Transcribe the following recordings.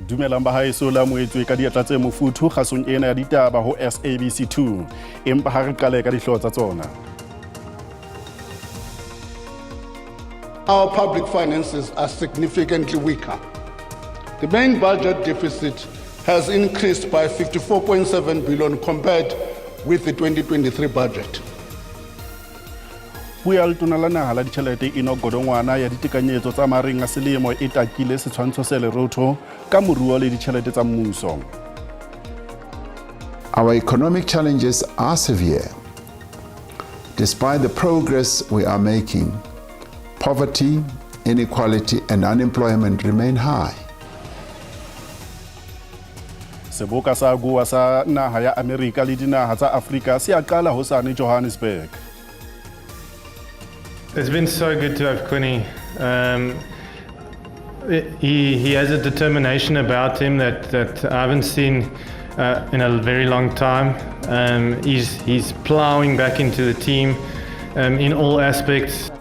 Dumelang bahaeso la moetswe ka diatla tse mofuthu kgasong ena ya ditaba ho SABC 2 empa ha re qale ka dihloho tsa tsona. Our public finances are significantly weaker. The main budget deficit has increased by 54.7 billion compared with the 2023 budget. Puel tunala naha la ditjhelete ino godongwana ya ditekanyetso tsa maring a selemo e takile setshwantsho se lerotho ka moruo le ditjhelete tsa mmuso. Our economic challenges are severe. Despite the progress we are making, poverty, inequality and unemployment remain high. Seboka sa gua sa naha ya Amerika le dinaha tsa Afrika se a qala hosane Johannesburg. It's been so good to have Quinny. He has a determination about him that I haven't seen in a very long time. He's ploughing back into the team in all aspects.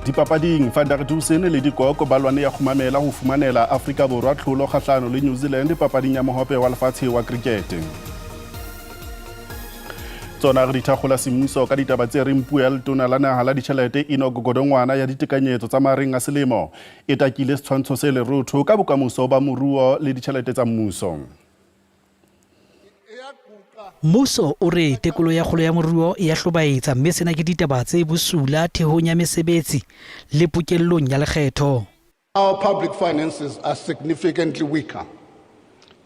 Dipapading Van der Dusen le dikoko balwane ya khumamela ho fumanela Afrika Borwa tlholo kgahlano le New Zealand papading ya mohope wa lefatshe wa cricket. Tsona re dithagola semmuso ka ditaba tse reng Puel tona la naha la ditjhelete ino godongwana ya ditekanyetso tsa maring a selemo e takile setshwantsho se lerotho ka bokamoso ba moruo le ditjhelete tsa mmuso. Mmuso o re tekolo ya kgolo ya moruo e a hlobaetsa mme sena ke ditaba tse bosula thehong ya mesebetsi le pokellong ya lekgetho. Our public finances are significantly weaker.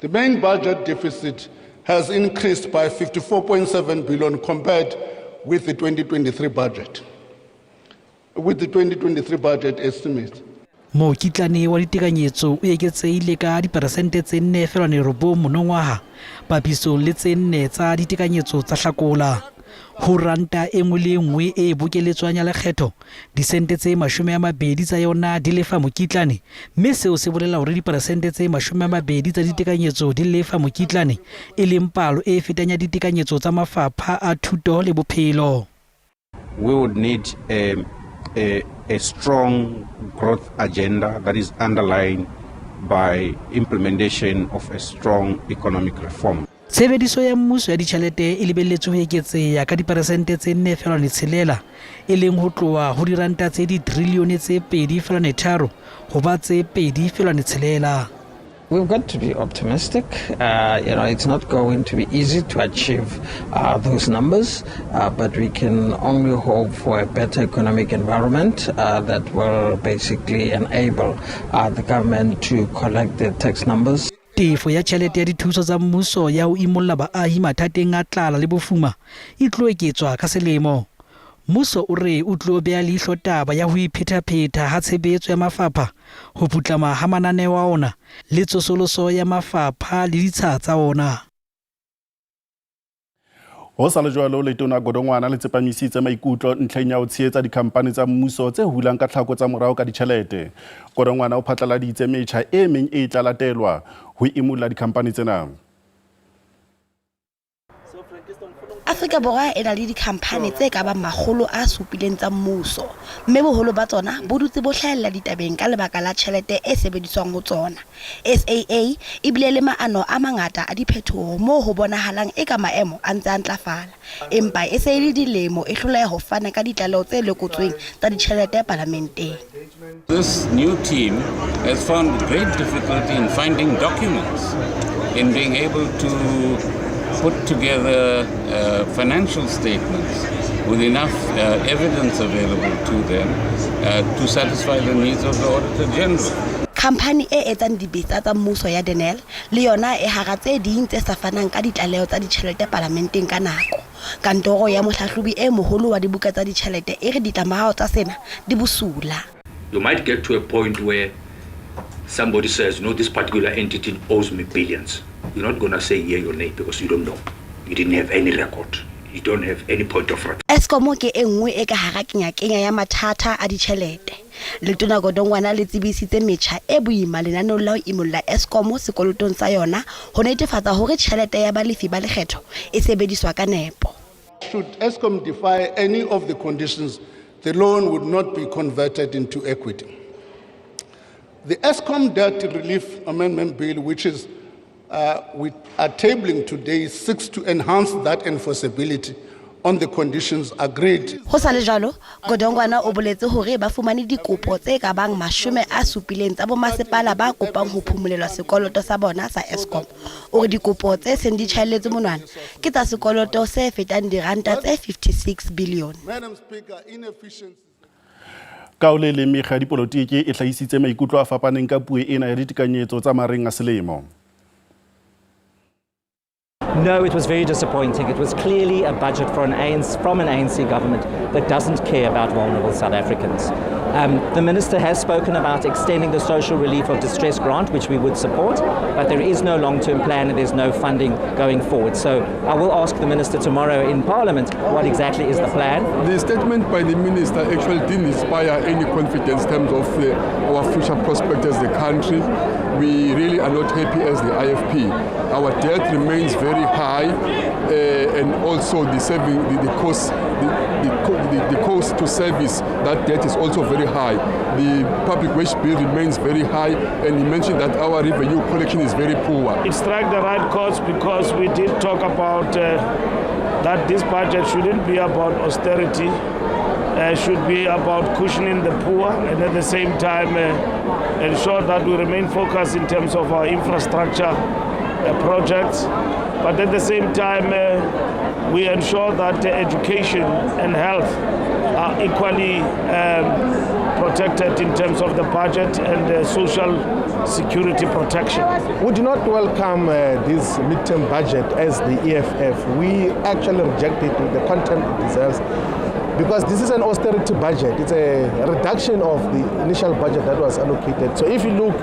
The main budget deficit has increased by 54.7 billion compared with the 2023 budget. With the 2023 budget estimate. Mokitlane wa ditekanyetso o eketseile ka diperesente tse 4.9 monongwaha papiso le tse 4 tsa ditekanyetso tsa Hlakola. Ho ranta e nngwe le nngwe e bokeletswang ya lekgetho disente tse 20 tsa yona di lefa mokitlane mme seo se bolela hore diperesente tse 20 tsa ditekanyetso di lefa mokitlane e leng palo e fetanya ditekanyetso tsa mafapha a thuto le bophelo. We would need a strong growth agenda that is underlined by implementation of a strong economic reform. Tshebediso ya mmuso ya ditjhelete e lebelletswe ho eketseha ka diperesente tse 4.6 e leng ho tloha ho diranta tse ditrilione tse 2.3 ho ba tse 2.6. We've got to be optimistic. It's not going to be easy to achieve those numbers, but we can only hope for a better economic environment that will basically enable the government to collect the tax numbers. Tefo ya tjhelete ya dithuso tsa mmuso ya ho imolla baahi mathateng a tlala le bofuma e tlo eketswa ka selemo. Mmuso o re o tlo beha leihlo taba ya ho iphetapheta ha tshebetso ya mafapha ho putlama ha mananeo a ona le tsosoloso ya mafapha le ditsha tsa ona. Ho sa le jwalo le tona godongwana le tsepamisitse maikutlo ntlheng ya ho tshehetsa dikhampani tsa mmuso tse hulang ka tlhako tsa morao ka ditjhelete. Godongwana o phatlaladitse metjha e meng e tla latelwa ho imulla dikhampani tsena. Afrika Borwa e na le dikhampani tse ka bang 700 tsa mmuso mme boholo ba tsona bo dutse bo hlahella ditabeng ka lebaka la tjhelete e sebediswang ho tsona. SAA e bile le maano a mangata a diphethoho moo ho bonahalang eka maemo a ntse a ntlafala empa e se le dilemo e hloleha ho fana ka ditlaleho tse lekotsweng tsa ditjhelete parlamenteng. This new team has found great difficulty in finding documents, in being able to put together financial statements with enough evidence available to them to satisfy the needs of the Auditor General. Company e etsang dibetsa tsa mmuso ya Denel le yona e hara tse ding tse sa fanang ka ditlaleho tsa ditjhelete parlamenteng ka nako. Kantoro ya mohlahlobi e moholo wa dibuka tsa ditjhelete e re ditlamorao tsa sena di bosula. You might get to a point where somebody says, no, this particular entity owes me billions. You're not going to say yea or nay because you don't know. You didn't have any record. You don't have any point of record. Eskom ke enngwe e ka hara kenya ya mathata a ditjhelete. Letona Godongwana le tsebisitse metjha e boima lenaneo la ho imolla Eskom sekolotong sa yona ho netefatsa hore tjhelete ya balefi ba lekgetho e sebediswa ka nepo. Should Eskom defy any of the conditions, the loan would not be converted into equity. The Eskom Debt Relief Amendment Bill, which is we are tabling today, seeks to enhance that enforceability on the conditions agreed. Ho sa le jalo, Godongwana o boletse hore ba fumane dikopo tse ka bang 70 tsa bomasepala ba kopang ho phumulelwa sekoloto sa bona sa Eskom. O re dikopo tse seng di tjhaelletse monwana ke tsa sekoloto se fetang diranta tse 56 billion. Madam Speaker, inefficiency. Kaole le mekga dipolotiki e hlahisitse maikutlo a fapaneng ka puo ena ya ditekanyetso tsa mareng a selemo. No, it was very disappointing. It was clearly a budget from an ANC government that doesn't care about vulnerable South Africans. The minister has spoken about extending the social relief of distress grant, which we would support, but there is no long-term plan and there's no funding going forward. So I will ask the minister tomorrow in Parliament what exactly is the plan. The statement by the minister actually didn't inspire any confidence in terms of our future prospects as the country. We really are not happy as the IFP. Our debt remains very high, and also the cost to service that debt is also very high. The public wage bill remains very high, and he mentioned that our revenue collection is very poor. It struck the right course because we did talk about that this budget shouldn't be about austerity, should be about cushioning the poor, and at the same time ensure that we remain focused in terms of our infrastructure projects. But at the same time, we ensure that education and health are equally protected in terms of the budget and social security protection. We do not welcome this midterm budget as the EFF. We actually reject it with the content it deserves, because this is an austerity budget. It's a reduction of the initial budget that was allocated. So if you look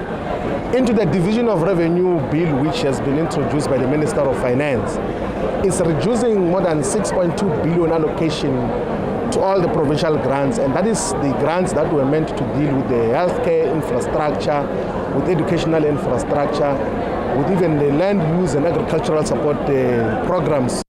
into the division of revenue bill, which has been introduced by the Minister of Finance, it's reducing more than 6.2 billion allocation to all the provincial grants, and that is the grants that were meant to deal with the healthcare infrastructure, with educational infrastructure, with even the land use and agricultural support programs.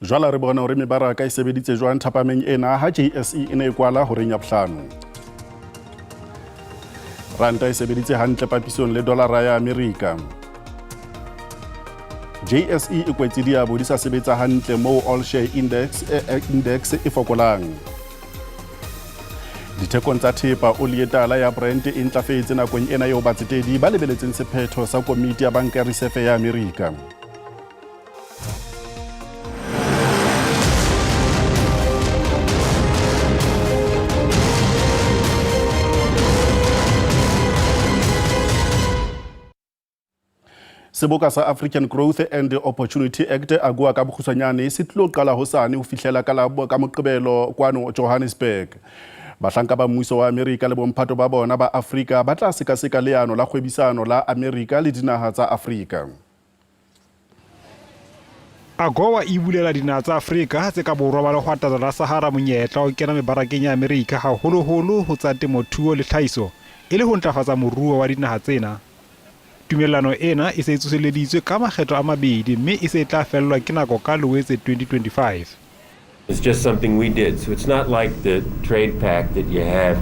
Jwala re bona hore mebaraka e sebeditse jwang thapameng ena ha JSE e ne e kwala ho reng ya bohlano. Ranta e sebeditse hantle papisong le dolara ya Amerika. JSE e kwetse diabo di sa sebetsa hantle moo all share index e fokolang. Dithekong tsa thepa oli e tala ya Brent e ntlafetse nakong ena eo batsetedi ba lebeletseng sephetho sa komiti ya banka ya reserve ya Amerika. Seboka sa African Growth and Opportunity Act agua ka bokgutshwanyane se tlo qala hosane ho fihlela ka Moqebelo kwano Johannesburg. Bahlanka ba mmuso wa Amerika le bomphato ba bona ba Afrika ba tla sekaseka leano la kgwebisano la Amerika le dinaha tsa Afrika. AGOA e bulela dinaha tsa Afrika tse ka borwa ba lehwatata la Sahara monyetla o kena mebarakeng ya Amerika haholoholo ho tsa temothuo le tlhahiso e le ho ntlafatsa moruo wa dinaha tsena. Tumellano ena e se tsoseleditswe ka makgetlo a mabedi mme e se tla fellwa ke nako ka Loetse 2025. It's just something we did. So it's not like the trade pact that you have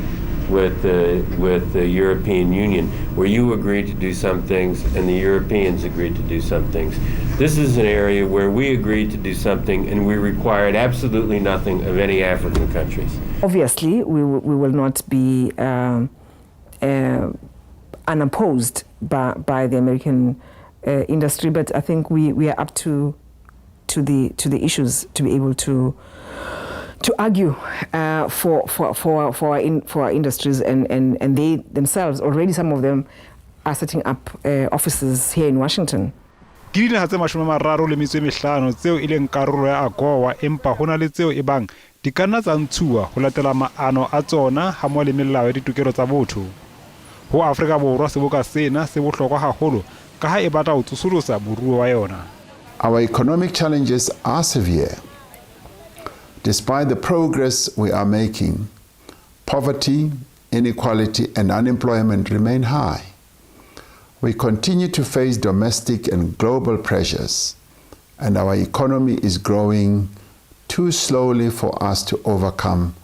with the European Union, where you agreed to do some things and the Europeans agreed to do some things. This is an area where we agreed to do something and we required absolutely nothing of any African countries. Obviously, we will not be unopposed by the American industry, but I think we are up to the issues to be able to argue for our industries, and they themselves already, some of them are setting up offices here in Washington. Ke dinaha tse 35 tseo e leng karolo ya AGOA, empa hona le tseo e bang di ka nna tsa ntshuwa ho latela maano a tsona ha mo le melao ya ditokelo tsa botho. Ho Afrika Borwa seboka sena se bohlokwa haholo ka ha e batla ho tsosolosa moruo wa yona. Our economic challenges are severe. Despite the progress we are making, poverty, inequality, and unemployment remain high. We continue to face domestic and global pressures, and our economy is growing too slowly for us to overcome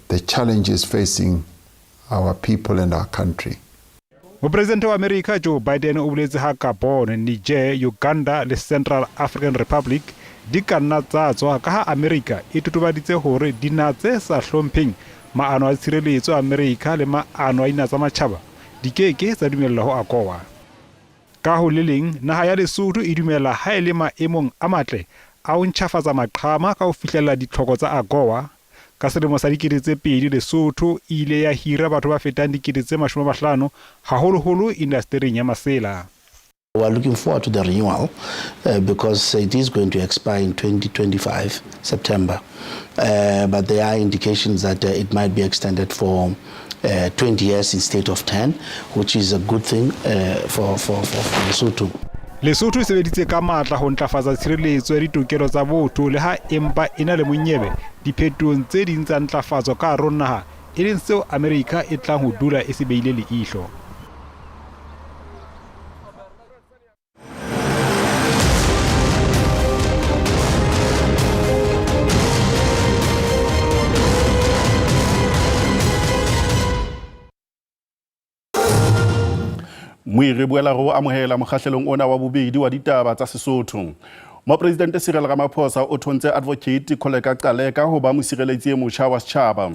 the challenges facing our people and our country. Mopresidente wa America Joe Biden o boletse ha Gabon, Niger, Uganda le Central African Republic di ka nna tsa tswa ka ha America e totobaditse hore dinaha tse sa hlompheng maano a tshireletso a America le maano a ina tsa matjhaba di keke tsa dumella ho akowa. Ka ho le leng naha ya Lesotho e dumela ha ele maemong a matle a ho ntjhafatsa maqhama ka ho fihlella ditlhoko tsa agowa. Ka selemo sa 2002 Lesotho ile ya hira batho ba fetang 50,000 haholoholo indastering ya masela. We are looking forward to the renewal because it is going to expire in 2025 September, but there are indications that it might be extended for 20 years instead of 10, which is a good thing for Lesotho. Lesotho e sebeditse ka matla ho ntlafatsa tshireletso ya ditokelo tsa botho le ha empa ena le monyebe diphetong tse ding tsa ntlafatso ka hara naha e leng seo America e tlang ho dula e se beile leihlo. Re boela go amohela mokgahlelong ona wa bobedi wa ditaba tsa Sesotho. Mopresidente Cyril Ramaphosa o thontse advocate Kholeka Qaleka ho ba mosireletsi e motjha wa setjhaba.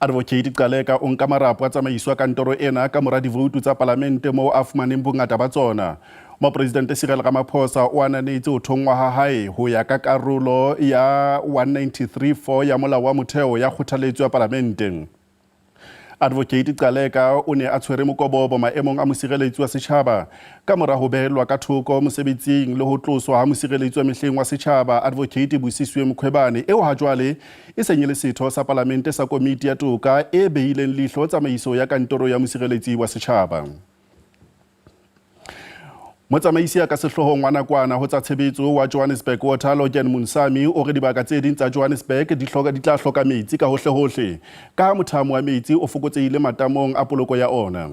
Advocate Qaleka o nka marapo a tsamaiswa kantoro ena ka mora divoutu tsa parlamente moo a fumaneng bongata ba tsona. Mopresidente Cyril Ramaphosa o ananetse ho thongwa ha hae ho ya ka karolo ya 193.4 ya molao wa motheo ya kgothaletso ya parlamente. Advocate Qaleka o ne a tshwere mokobobo maemong a mosireletsi wa setjhaba ka mora ho behelwa ka thoko mosebetsing le ho tloswa ha mosireletsi wa mehleng wa setjhaba Advocate Busisiwe Mkhwebane eo ha jwale e senyele setho sa parlamente sa komiti ya toka e behileng leihlo tsamaiso ya kantoro ya mosireletsi wa setjhaba. Motsamaisi ya ka sehlohong wa nakwana ho tsa tshebetso wa Johannesburg Water Logan Munsami o re dibaka tse ding tsa Johannesburg di tla hloka metsi ka hohle hohle ka mothamo wa metsi o fokotseile matamong a poloko ya ona.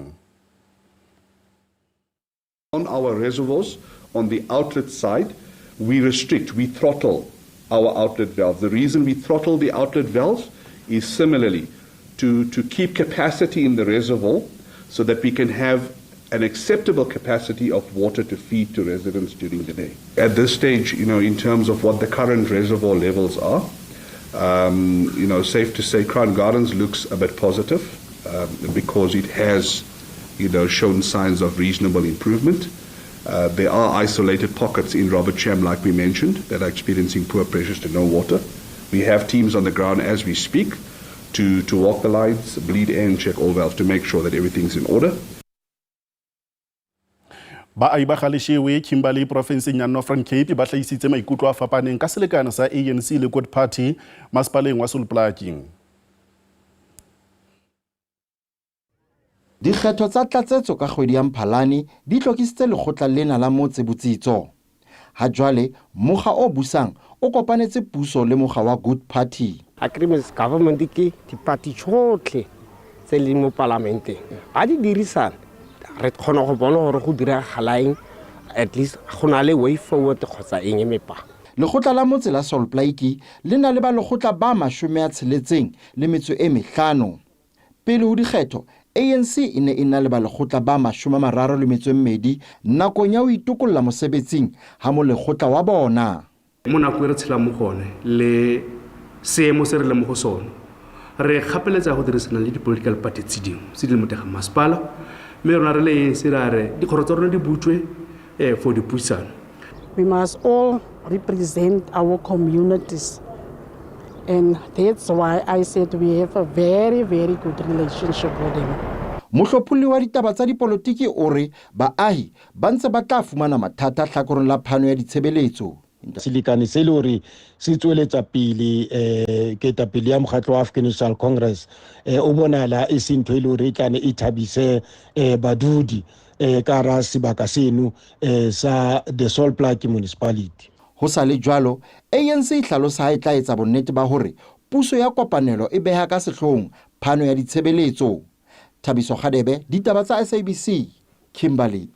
On our reservoirs, on the outlet side, we throttle our outlet valves. The reason we throttle the outlet valves is similarly to keep capacity in the reservoir so that we can have an acceptable capacity of water to feed to residents during the day. At this stage, in terms of what the current reservoir levels are, safe to say Crown Gardens looks a bit positive because it has, shown signs of reasonable improvement. There are isolated pockets in Robert Cham, like we mentioned, that are experiencing poor pressures to no water. We have teams on the ground as we speak to walk the lines, bleed and check all valves to make sure that everything's in order. Ba aiba khalishiwe Kimberley province ya Northern Cape ba hlaisitse maikutlo a fapaneng ka selekana sa ANC le Good Party masipaleng wa Sulplaki. Dikgetho tsa tlatsetso ka kgwedi ya Mphalane di tlokisitse lekgotla lena la motse botsitso. Ha jwale mokga o busang o kopanetse puso le mokga wa Good Party. Agreements government ke di party tsotlhe tse le mo parlamenteng a di dirisana re khona go bona gore go dira galaeng at least gona le way forward khotsa eng emepa. Lekgotla la motse la Solplaiki le na le ba lekgotla ba 65 pele ho dikgetho ANC ine ina le ba lekgotla ba 32 nakong ya ho itokolla mosebetsing ha mo lekgotla wa bona. Mona go re tshela mo gone le seemo se re le mo go sona re kgapeletsa go dirisana le di political parties tse dingwe se di motega masipala me rona re le sirare di khoro tsa rona di butwe for the puisano. We must all represent our communities, and that's why I said we have a very, very good relationship with them. Mohlopholli wa ditaba tsa dipolitiki o re baahi ba ntse ba tla fumana mathata hlakoreng la phano ya ditshebeletso. Silikane se le hore se tsweletsa pele ketapele ya mokgatlo wa African National Congress o bonala e se ntho e le hore e tlane e thabise badudi ka ra sebaka seno sa the Solplaiki municipality. Ho sa le jwalo ANC e hlalosa ha e tla etsa bonnete ba hore puso ya kopanelo e beha ka sehlong phano ya ditshebeletso. Thabiso Khadebe, ditaba tsa SABC, Kimberley.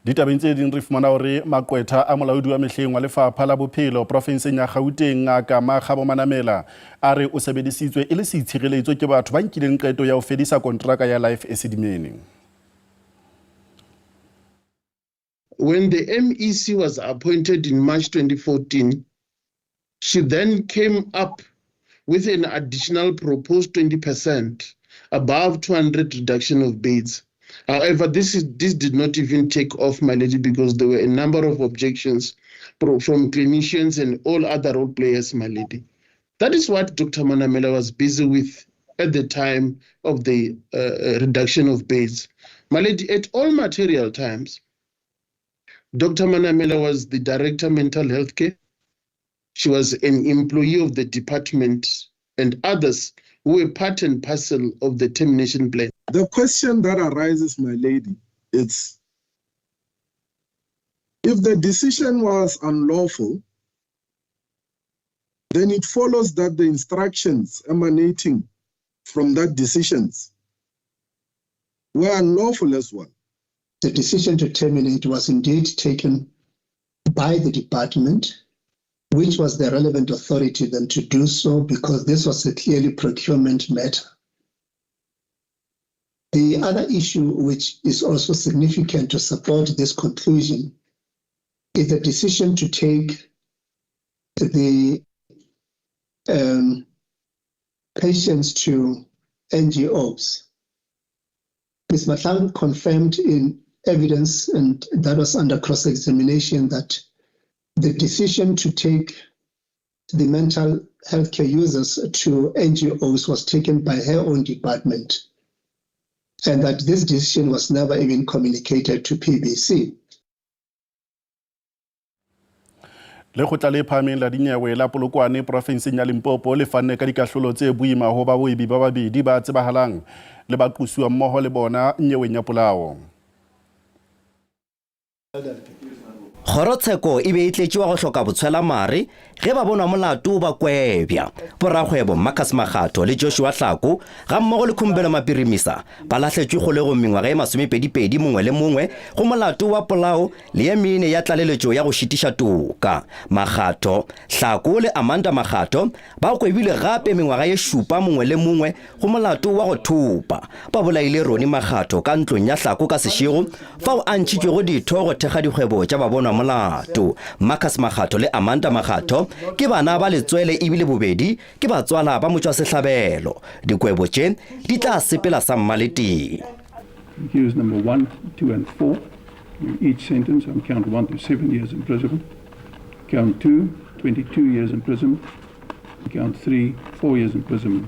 Ditabeng tse ding re fumana hore maqwetha a molaodi wa mehleng wa lefapha la bophelo profinseng ya Gauteng Ngaka Magabo Manamela a re o sebedisitswe e le seitshireletso ke batho ba nkileng qeto ya ho fedisa kontraka ya life esedimeni. When the MEC was appointed in March 2014, she then came up with an additional proposed 20% above 200 reduction of beds. However, this did not even take off, my lady, because there were a number of objections from clinicians and all other role players, my lady. That is what Dr. Manamela was busy with at the time of the reduction of beds. My lady, at all material times, Dr. Manamela was the Director of Mental Health Care. She was an employee of the department and others who were part and parcel of the termination plan. The question that arises, my lady, is if the decision was unlawful, then it follows that the instructions emanating from that decisions were unlawful as well. The decision to terminate was indeed taken by the department, which was the relevant authority then to do so, because this was a clearly procurement matter. The other issue, which is also significant to support this conclusion, is the decision to take the patients to NGOs. Ms. Matlang confirmed in evidence, and that was under cross-examination, that the decision to take the mental health care users to NGOs was taken by her own department, and that this decision was never even communicated to PBC. Le go tla le phameng la dinyewe la Polokwane profinseng ya Limpopo le fanne ka dikahlolo tse boima ho ba boebi ba babedi ba tsebahalang le ba qusuwa mmoho le bona nyeweng ya polao. Kgorotsheko e be e tletšiwa go hloka botshwela mare ge ba bonwa molato ba kwebja. Borakgwebo Marcus Magato le Joshua Hlako ga mmogo le Khumbelo Mapirimisa ba lahletšwe kgolego mengwaga e 22 mongwe le mongwe go molato wa polao le ye mene ya tlaleletšo ya go šitiša toka. Magato, Hlako le Amanda Magato ba kwebile gape mengwaga ye 7 mongwe le mongwe go molato wa go thupa. Ba bolaile Roni Magato ka ntlong ya Hlako ka Seshego fao a ntšhitšwego ditho go thekga dikgwebo tša ba bonwa molato. Marcus Magato le Amanda Magato ke bana ba letswele ebile bobedi ke batswala ba motswa sehlabelo. Dikwebo tše di tla sepela sa mmalete. Accused number 1, 2 and 4 in each sentence on count 1 to 7 years imprisonment, count 2 22 years imprisonment, count 3 4 years imprisonment.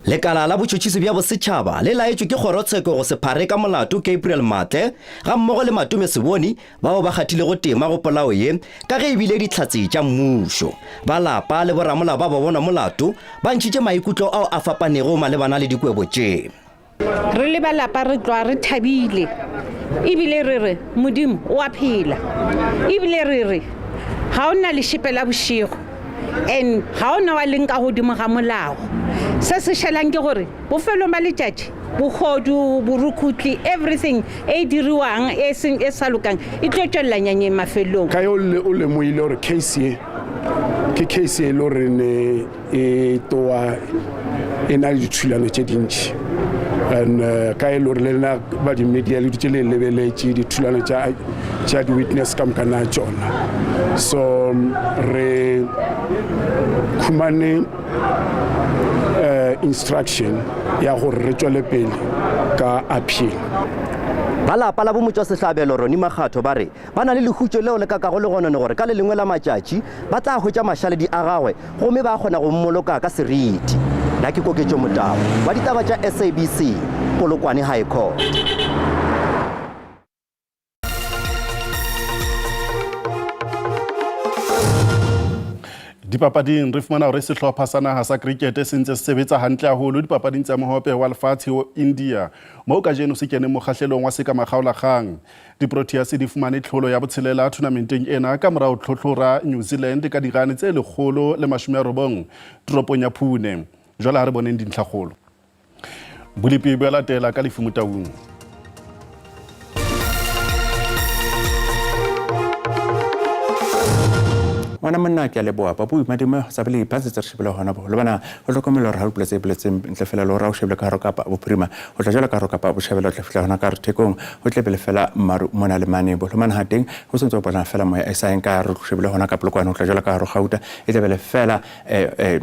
Lekala la botšhotšhisi bja bosetšhaba le laetšwe ke kgorotsheko go se phare ka molato Gabriel Matle ga mmogo le Matume Seboni bao ba kgathile go tema go polao ye ka ge ebile ditlhatsi tša mmušo. Ba lapa le boramola ba bona molato ba ntšhitše maikutlo ao a fapanego malebana le dikwebo tše. Re le ba lapa re tloa re thabile ebile re re Modimo o a phela ebile re re ga o na le šepela bošego and ga o na wa leng ka godimo ga molao. Se se shelang ke gore bofelo ba letšatši bogodu borukutli everything e diriwang e sa lokang e tlo tšwelela nyanye mafelong. Ka yo o lemoile gore case ye ke case e le gore ne e toa e na le dithulano tše dintši, and ka e le gore le nna ba di-media le dutše le lebeletše dithulano tša di-witness ka moka na tšona, so re khumane instruction ya gore re tšwele pele ka appeal. Ba lapa la bo motswa sehlabelo Roni Magato ba re ba na le lehutšo leo le kakago le gonone gore ka le lengwe la matšatši ba tla hwetša mašaledi a gagwe gomme ba kgona go mmoloka ka seriti. Na ke Koketšo Motabo wa ditaba tša SABC Polokwane High Court. Dipapading re fumana hore sehlopha sa naha sa cricket se ntse se sebetsa hantle haholo dipapading tsa mohope wa lefatshe ho India moo ka jeno se kene mokgahlelong wa sekamagaolakgang. Di-Proteas di fumane tlholo ya botshelela tournamenteng ena ka morao tlhotlhora New Zealand ka dirane tse 190 toropong ya Pune. Jwale ha re boneng dintlhakgolo. Bulipi bo latela ka Lefumutaung. ngwana monna ke a leboa ba bui madimo sa bele ba tse re shebile hona bo le bana ho hlokomela re ha boletse ntle fela lo ra o shebile ka haro kapa bophirima ho tla jela ka haro kapa bo shebela tle fela hona ka re thekong ho tle bele fela maru mona le mane bo le mana ha teng ho sentse bona fela mo e sa enka re shebile hona ka polokwane ho tla jela ka haro gauta e tle bele fela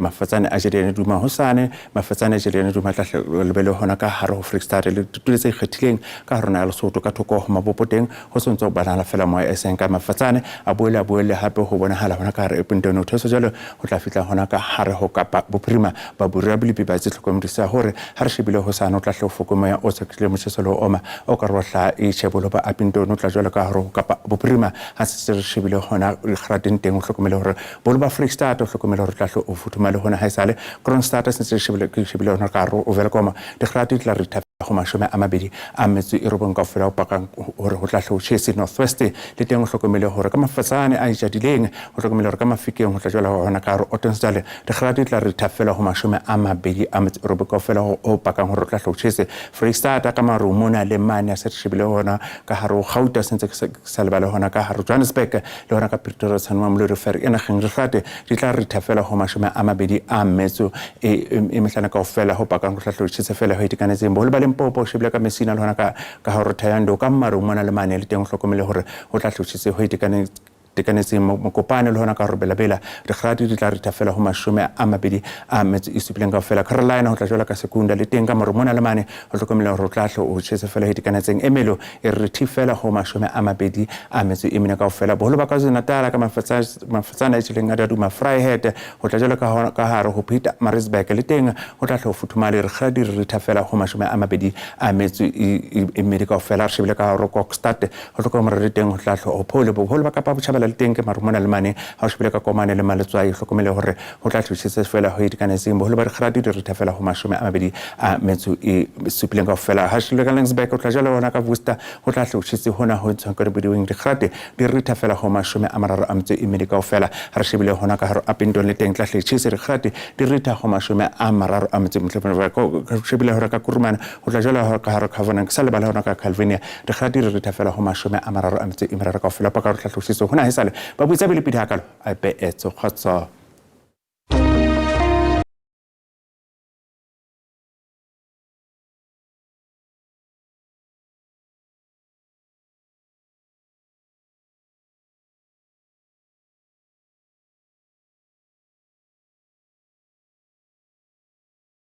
mafatsane a jediane duma hosane mafatsane a jediane duma tla le bele hona ka haro ho Freestyle le tutuletse ikgethileng ka haro na le Sesotho ka thoko ho mabopoteng ho sentse bona fela mo e sa enka mafatsane a boele hape ho bona hala hona ka re epenteno theso jalo ho tla fitla hona ka hare ho kapa bophirima ba burira bilipi ba tsitlhokomedisa hore ha re shebile ho sana o tla hle fokomoya o tsekile motsheselo oma o ka rohla e chebolo ba apintono tla jwalo ka hare ho kapa bophirima ha se re shebile hona grateng teng o hlokomele hore bolo ba Freestyle o hlokomele hore tla hle o futhumale hona ha isale Kronstadt se shebile hona ka hare o velkoma di grati tla re go mashome a mabedi a metso e robong ka fela o pakang hore ho tla hle o chese Northwest le teng o hlokomele hore ka mafatsane a ijadileng o hlokomele hore ka mafikeng ho tla jwala hona ka hare Ottensdale di grati tla re thafela go mashome a mabedi a metso e robong ka fela o pakang hore o tla hle o chese Freestyle ka maru mona le mane a se shebile hona ka hare o Gauta sentse sa lebale hona ka hare Johannesburg le hona ka Pretoria tsanwa mo le refer ena geng re gate di tla re thafela go mashome a mabedi a metso e mehlana ka fela ho pakang ho tla hle o chese fela ho itikanetseng bo le ba Limpopo shebile ka Mesina le hona ka hare Thayando ka maru mona le mane le teng o hlokomele hore o tla hle o chese ho itikanetseng mokopane le hona ka hore Bela re grati di tla re thafela go mashome a mabedi a metso e supileng ka fela Carolina ho tla jwala ka Sekunda le teng ka maru mona le mane ho hlokomela hore o tla hle o chese fela ho itikanetseng Emelo e re thifela go mashome a mabedi a metso e mene ka fela boholo ba KwaZulu-Natal ka mafatsana a tshileng a duma Vryheid ho tla jwala ka hare ho Pietermaritzburg le teng ho tla hle o futhumale re grati re thafela go mashome a mabedi a metso e mene ka fela re shebile ka hare Kokstad ho hlokomela re teng ho tla hle o phole boholo ba Kapa Botjhabela le teng ke marumona le mane ha o shebile ka komane le maletswai hlokomele hore ho tla tlhusitse fela ho itikanetseng boholo ba re grati di re thafela go mashome a mabedi a metso e supileng ka fela ha shebile ka Lensburg o tla jala hona ka Worcester ho tla tlhusitse hona ho ntshwa ka bodiweng di grati di re thafela go mashome a mararo a metso e medi ka fela ha re shebile hona ka hare Upington le teng tla tlhitse re grati di re tha go mashome a mararo a metso ka shebile hore ka Kurumana ho tla jala ka hare Covenant sa le bala hona ka Calvinia di grati re thafela go mashome a mararo a metso e meraro ka fela pa ka re tla tlhusitse hona ha isale ba butsa bile pidi hakalo a be etso khotso